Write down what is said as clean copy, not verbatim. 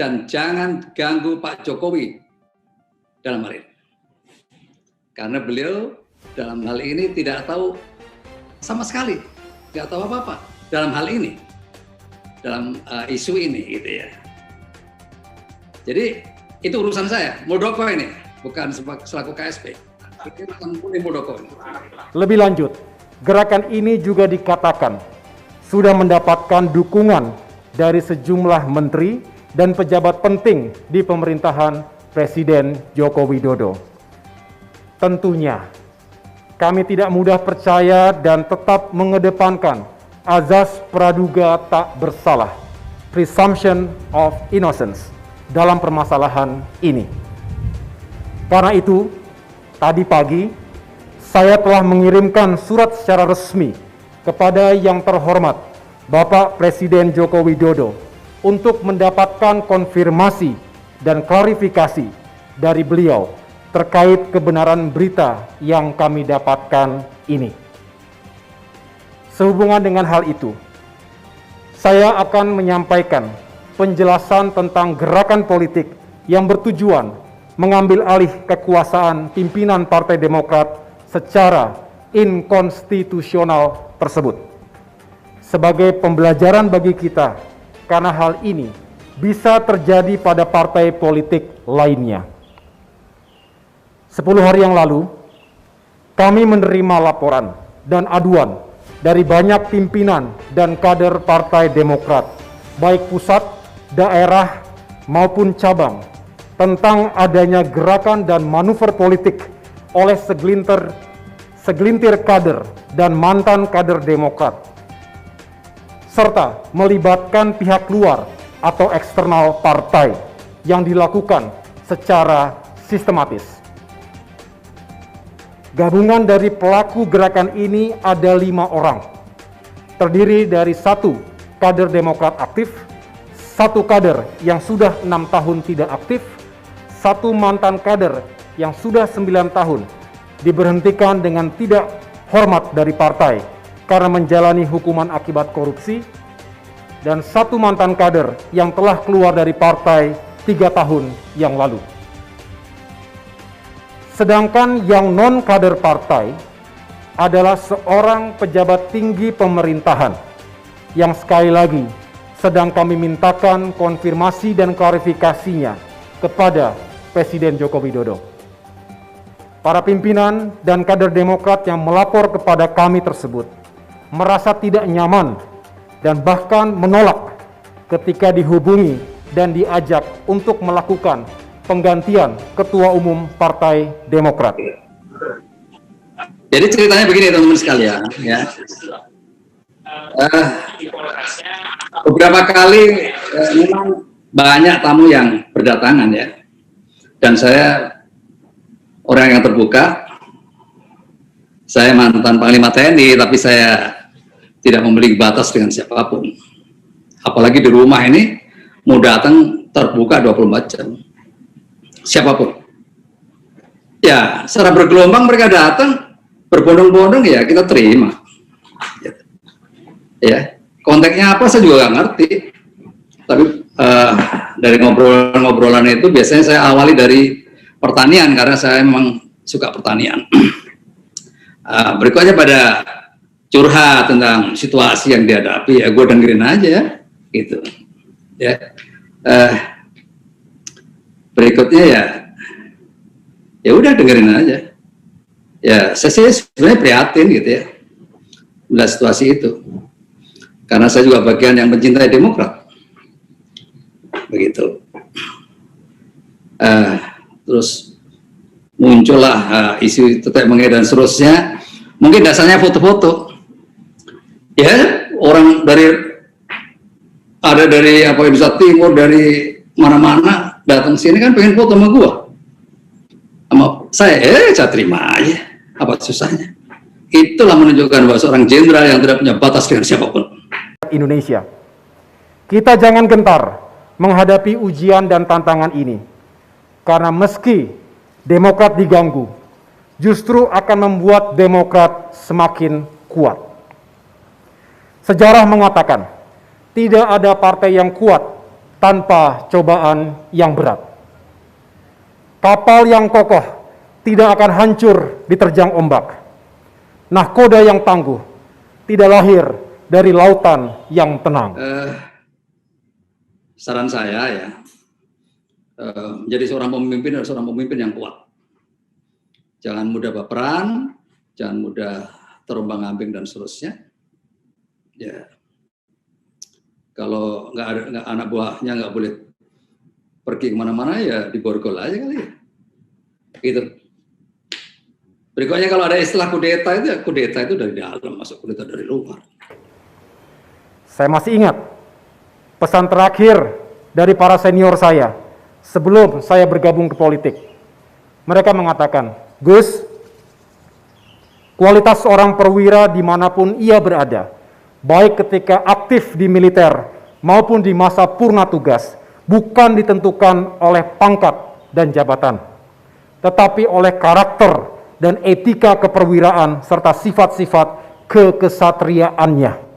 dan jangan ganggu Pak Jokowi dalam hal ini. Karena beliau dalam hal ini tidak tahu sama sekali, tidak tahu apa-apa dalam hal ini, dalam isu ini gitu ya. Jadi itu urusan saya, Muldoko ini, bukan selaku KSP. Itu Muldoko ini. Lebih lanjut, gerakan ini juga dikatakan sudah mendapatkan dukungan dari sejumlah menteri dan pejabat penting di pemerintahan Presiden Joko Widodo. Tentunya, kami tidak mudah percaya dan tetap mengedepankan azas praduga tak bersalah, presumption of innocence, dalam permasalahan ini. Karena itu, tadi pagi, saya telah mengirimkan surat secara resmi kepada yang terhormat Bapak Presiden Joko Widodo untuk mendapatkan konfirmasi dan klarifikasi dari beliau terkait kebenaran berita yang kami dapatkan ini. Sehubungan dengan hal itu, saya akan menyampaikan penjelasan tentang gerakan politik yang bertujuan mengambil alih kekuasaan pimpinan Partai Demokrat secara inkonstitusional tersebut. Sebagai pembelajaran bagi kita, karena hal ini bisa terjadi pada partai politik lainnya. 10 hari yang lalu, kami menerima laporan dan aduan dari banyak pimpinan dan kader Partai Demokrat, baik pusat, daerah, maupun cabang, tentang adanya gerakan dan manuver politik oleh segelintir kader dan mantan kader Demokrat, serta melibatkan pihak luar atau eksternal partai yang dilakukan secara sistematis. Gabungan dari pelaku gerakan ini ada 5 orang, terdiri dari 1 kader Demokrat aktif, 1 kader yang sudah 6 tahun tidak aktif, 1 mantan kader yang sudah 9 tahun diberhentikan dengan tidak hormat dari partai karena menjalani hukuman akibat korupsi, dan 1 mantan kader yang telah keluar dari partai 3 tahun yang lalu. Sedangkan yang non-kader partai adalah seorang pejabat tinggi pemerintahan yang sekali lagi sedang kami mintakan konfirmasi dan klarifikasinya kepada Presiden Joko Widodo. Para pimpinan dan kader Demokrat yang melapor kepada kami tersebut merasa tidak nyaman dan bahkan menolak ketika dihubungi dan diajak untuk melakukan penggantian Ketua Umum Partai Demokrat. Jadi ceritanya begini teman-teman sekalian, ya. Beberapa kali memang banyak tamu yang berdatangan ya, dan saya orang yang terbuka. Saya mantan Panglima TNI, tapi saya tidak memiliki batas dengan siapapun. Apalagi di rumah ini mau datang terbuka 24 jam. Siapapun. Ya, secara bergelombang mereka datang, berbondong-bondong ya kita terima. Ya, konteksnya apa saya juga nggak ngerti. Tapi dari ngobrolan itu biasanya saya awali dari pertanian karena saya memang suka pertanian. Berikutnya pada curhat tentang situasi yang dihadapi, ya gue dengerin aja ya, gitu. Ya. Berikutnya ya udah dengerin aja. Ya saya sih sebenarnya prihatin gitu ya melihat situasi itu, karena saya juga bagian yang mencintai Demokrat, begitu. Terus muncullah isu tetek mengait dan seterusnya. Mungkin dasarnya foto-foto. Ya orang dari apa Indonesia Timur, dari mana-mana datang sini kan pengen foto sama gua, sama saya terima aja, apa susahnya. Itulah menunjukkan bahwa seorang jenderal yang tidak punya batas dengan siapapun. Indonesia, kita jangan gentar menghadapi ujian dan tantangan ini, karena meski Demokrat diganggu, justru akan membuat Demokrat semakin kuat. Sejarah mengatakan tidak ada partai yang kuat tanpa cobaan yang berat. Kapal yang kokoh tidak akan hancur diterjang ombak. Nahkoda yang tangguh tidak lahir dari lautan yang tenang. Saran saya ya, menjadi seorang pemimpin adalah seorang pemimpin yang kuat. Jangan mudah baperan, jangan mudah terombang-ambing dan seterusnya. Ya, kalau nggak ada anak buahnya nggak boleh pergi kemana-mana ya diborgol aja kali ya. Gitu. Berikutnya kalau ada istilah kudeta itu, ya kudeta itu dari dalam, masuk kudeta dari luar. Saya masih ingat pesan terakhir dari para senior saya sebelum saya bergabung ke politik. Mereka mengatakan, Gus, kualitas seorang perwira dimanapun ia berada, baik ketika aktif di militer maupun di masa purna tugas, bukan ditentukan oleh pangkat dan jabatan, tetapi oleh karakter dan etika keperwiraan serta sifat-sifat kekesatriaannya.